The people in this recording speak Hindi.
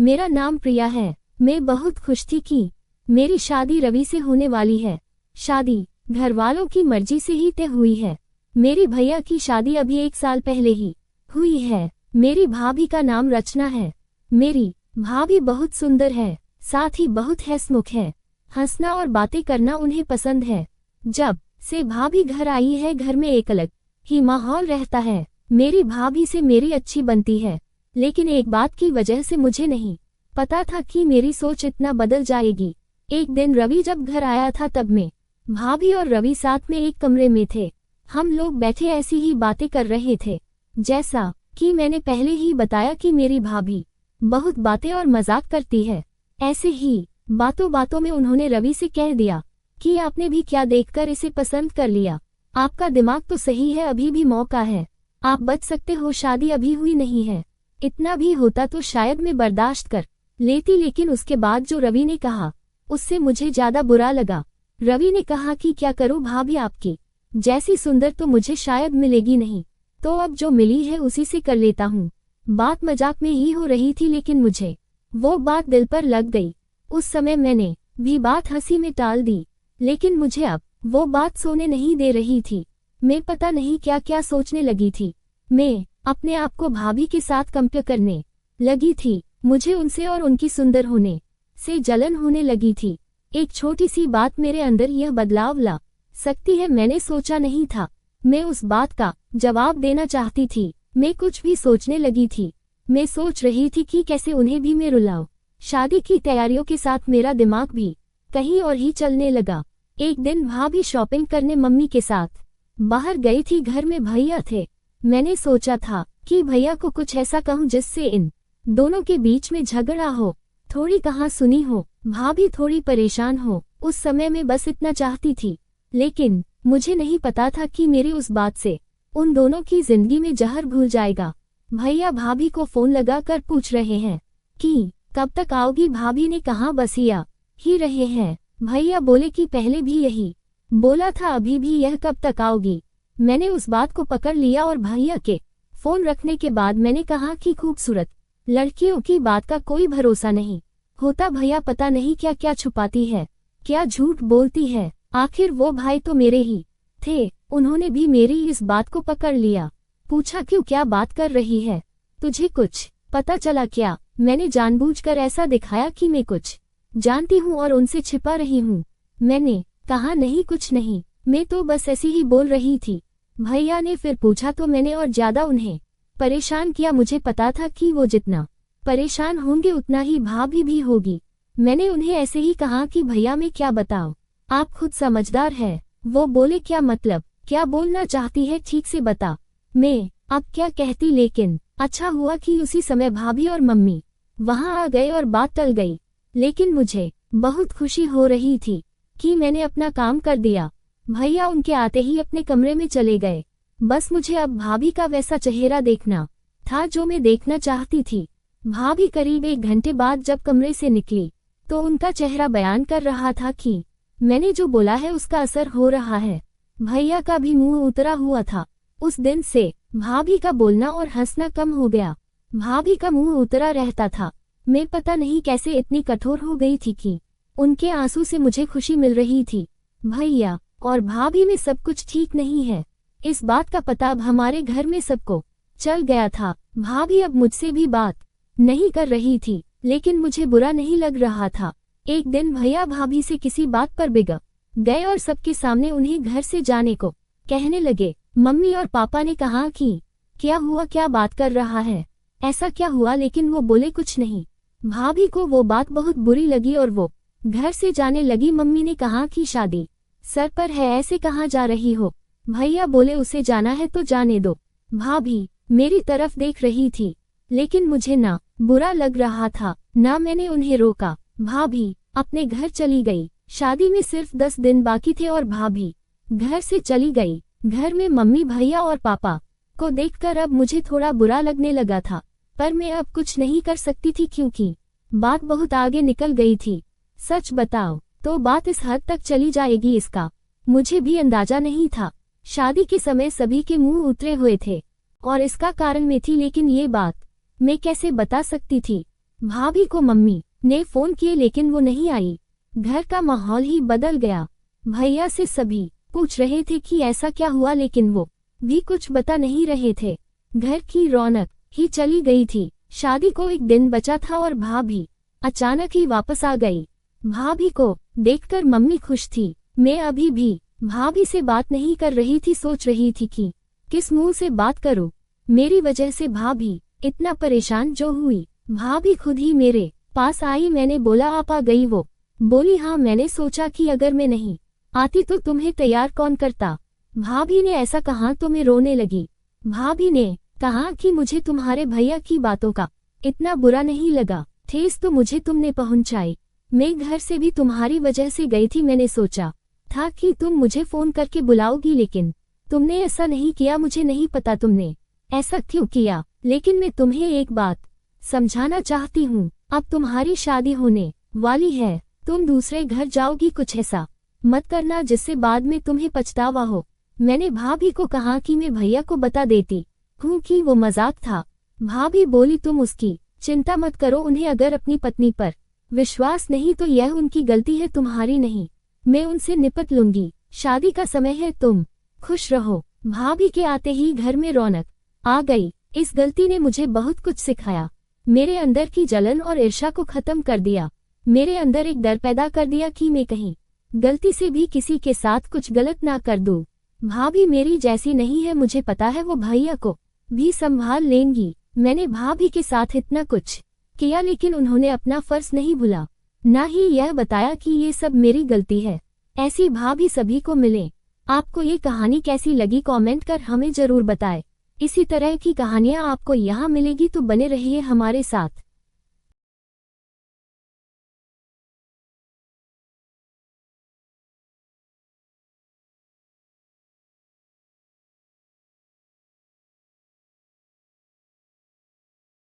मेरा नाम प्रिया है। मैं बहुत खुश थी कि मेरी शादी रवि से होने वाली है। शादी घर वालों की मर्जी से ही तय हुई है। मेरी भैया की शादी अभी 1 साल पहले ही हुई है। मेरी भाभी का नाम रचना है। मेरी भाभी बहुत सुंदर है, साथ ही बहुत हंसमुख है। हंसना और बातें करना उन्हें पसंद है। जब से भाभी घर आई है, घर में एक अलग ही माहौल रहता है। मेरी भाभी से मेरी अच्छी बनती है, लेकिन एक बात की वजह से मुझे नहीं पता था कि मेरी सोच इतना बदल जाएगी। एक दिन रवि जब घर आया था, तब मैं, भाभी और रवि साथ में एक कमरे में थे। हम लोग बैठे ऐसी ही बातें कर रहे थे। जैसा कि मैंने पहले ही बताया कि मेरी भाभी बहुत बातें और मजाक करती है। ऐसे ही बातों बातों में उन्होंने रवि से कह दिया कि आपने भी क्या देखकर इसे पसंद कर लिया। आपका दिमाग तो सही है, अभी भी मौका है, आप बच सकते हो, शादी अभी हुई नहीं है। इतना भी होता तो शायद मैं बर्दाश्त कर लेती, लेकिन उसके बाद जो रवि ने कहा उससे मुझे ज्यादा बुरा लगा। रवि ने कहा कि क्या करूं भाभी, आपकी जैसी सुंदर तो मुझे शायद मिलेगी नहीं, तो अब जो मिली है उसी से कर लेता हूँ। बात मजाक में ही हो रही थी, लेकिन मुझे वो बात दिल पर लग गई। उस समय मैंने भी बात हंसी में टाल दी, लेकिन मुझे अब वो बात सोने नहीं दे रही थी। मैं पता नहीं क्या क्या सोचने लगी थी। मैं अपने आप को भाभी के साथ कंपेयर करने लगी थी। मुझे उनसे और उनकी सुंदर होने से जलन होने लगी थी। एक छोटी सी बात मेरे अंदर यह बदलाव ला सकती है, मैंने सोचा नहीं था। मैं उस बात का जवाब देना चाहती थी। मैं कुछ भी सोचने लगी थी। मैं सोच रही थी कि कैसे उन्हें भी मैं रुलाऊं। शादी की तैयारियों के साथ मेरा दिमाग भी कहीं और ही चलने लगा। एक दिन भाभी शॉपिंग करने मम्मी के साथ बाहर गई थी। घर में भैया थे। मैंने सोचा था कि भैया को कुछ ऐसा कहूं जिससे इन दोनों के बीच में झगड़ा हो, थोड़ी कहाँ सुनी हो, भाभी थोड़ी परेशान हो। उस समय में बस इतना चाहती थी, लेकिन मुझे नहीं पता था कि मेरी उस बात से उन दोनों की जिंदगी में जहर घुल जाएगा। भैया भाभी को फोन लगाकर पूछ रहे हैं कि कब तक आओगी। भाभी ने कहा बस ही रहे हैं। भैया बोले कि पहले भी यही बोला था, अभी भी यह कब तक आओगी। मैंने उस बात को पकड़ लिया और भैया के फोन रखने के बाद मैंने कहा कि खूबसूरत लड़कियों की बात का कोई भरोसा नहीं होता। भैया पता नहीं क्या क्या छुपाती है, क्या झूठ बोलती है। आखिर वो भाई तो मेरे ही थे। उन्होंने भी मेरी इस बात को पकड़ लिया। पूछा क्यों, क्या बात कर रही है, तुझे कुछ पता चला क्या। मैंने जानबूझकर ऐसा दिखाया कि मैं कुछ जानती हूँ और उनसे छिपा रही हूँ। मैंने कहा नहीं, कुछ नहीं, मैं तो बस ऐसी ही बोल रही थी। भैया ने फिर पूछा तो मैंने और ज्यादा उन्हें परेशान किया। मुझे पता था कि वो जितना परेशान होंगे उतना ही भाभी भी होगी। मैंने उन्हें ऐसे ही कहा कि भैया मैं क्या बताऊं, आप खुद समझदार है। वो बोले क्या मतलब, क्या बोलना चाहती है, ठीक से बता। मैं अब क्या कहती, लेकिन अच्छा हुआ कि उसी समय भाभी और मम्मी वहां आ गए और बात टल गई। लेकिन मुझे बहुत खुशी हो रही थी कि मैंने अपना काम कर दिया। भैया उनके आते ही अपने कमरे में चले गए। बस मुझे अब भाभी का वैसा चेहरा देखना था जो मैं देखना चाहती थी। भाभी करीब 1 घंटे बाद जब कमरे से निकली तो उनका चेहरा बयान कर रहा था कि मैंने जो बोला है उसका असर हो रहा है। भैया का भी मुंह उतरा हुआ था। उस दिन से भाभी का बोलना और हंसना कम हो गया। भाभी का मुंह उतरा रहता था। मैं पता नहीं कैसे इतनी कठोर हो गई थी कि उनके आंसू से मुझे खुशी मिल रही थी। भैया और भाभी में सब कुछ ठीक नहीं है, इस बात का पता अब हमारे घर में सबको चल गया था। भाभी अब मुझसे भी बात नहीं कर रही थी, लेकिन मुझे बुरा नहीं लग रहा था। एक दिन भैया भाभी से किसी बात पर बिगड़ गए और सबके सामने उन्हें घर से जाने को कहने लगे। मम्मी और पापा ने कहा कि क्या हुआ, क्या बात कर रहा है, ऐसा क्या हुआ, लेकिन वो बोले कुछ नहीं। भाभी को वो बात बहुत बुरी लगी और वो घर से जाने लगी। मम्मी ने कहा कि शादी सर पर है, ऐसे कहाँ जा रही हो। भैया बोले उसे जाना है तो जाने दो। भाभी मेरी तरफ देख रही थी, लेकिन मुझे ना बुरा लग रहा था ना मैंने उन्हें रोका। भाभी अपने घर चली गई। शादी में सिर्फ 10 दिन बाकी थे और भाभी घर से चली गई। घर में मम्मी भैया और पापा को देखकर अब मुझे थोड़ा बुरा लगने लगा था, पर मैं अब कुछ नहीं कर सकती थी क्योंकि बात बहुत आगे निकल गई थी। सच बताओ तो बात इस हद तक चली जाएगी इसका मुझे भी अंदाजा नहीं था। शादी के समय सभी के मुंह उतरे हुए थे और इसका कारण मैं थी, लेकिन ये बात मैं कैसे बता सकती थी। भाभी को मम्मी ने फोन किए लेकिन वो नहीं आई। घर का माहौल ही बदल गया। भैया से सभी पूछ रहे थे कि ऐसा क्या हुआ, लेकिन वो भी कुछ बता नहीं रहे थे। घर की रौनक ही चली गई थी। शादी को एक दिन बचा था और भाभी अचानक ही वापस आ गई। भाभी को देखकर मम्मी खुश थी। मैं अभी भी भाभी से बात नहीं कर रही थी, सोच रही थी कि किस मुंह से बात करूं। मेरी वजह से भाभी इतना परेशान जो हुई। भाभी खुद ही मेरे पास आई। मैंने बोला आप आ गई? वो बोली हाँ। मैंने सोचा कि अगर मैं नहीं आती तो तुम्हें तैयार कौन करता। भाभी ने ऐसा कहा तो मैं रोने लगी। भाभी ने कहा कि मुझे तुम्हारे भैया की बातों का इतना बुरा नहीं लगा। ठेस तो मुझे तुमने पहुंचाई। मैं घर से भी तुम्हारी वजह से गई थी। मैंने सोचा था कि तुम मुझे फोन करके बुलाओगी, लेकिन तुमने ऐसा नहीं किया। मुझे नहीं पता तुमने ऐसा क्यों किया, लेकिन मैं तुम्हें एक बात समझाना चाहती हूँ। अब तुम्हारी शादी होने वाली है, तुम दूसरे घर जाओगी। कुछ ऐसा मत करना जिससे बाद में तुम्हें पछतावा हो। मैंने भाभी को कहा कि मैं भैया को बता देती हूँ कि वो मजाक था। भाभी बोली तुम उसकी चिंता मत करो। उन्हें अगर अपनी पत्नी पर विश्वास नहीं तो यह उनकी गलती है, तुम्हारी नहीं। मैं उनसे निपट लूंगी। शादी का समय है, तुम खुश रहो। भाभी के आते ही घर में रौनक आ गई। इस गलती ने मुझे बहुत कुछ सिखाया। मेरे अंदर की जलन और ईर्ष्या को खत्म कर दिया। मेरे अंदर एक डर पैदा कर दिया कि मैं कहीं गलती से भी किसी के साथ कुछ गलत ना कर दूं। भाभी मेरी जैसी नहीं है, मुझे पता है वो भैया को भी संभाल लेंगी। मैंने भाभी के साथ इतना कुछ किया, लेकिन उन्होंने अपना फर्ज नहीं भूला, ना ही यह बताया कि ये सब मेरी गलती है। ऐसी भाभी सभी को मिले। आपको ये कहानी कैसी लगी कमेंट कर हमें जरूर बताएं। इसी तरह की कहानियां आपको यहाँ मिलेगी तो बने रहिए हमारे साथ।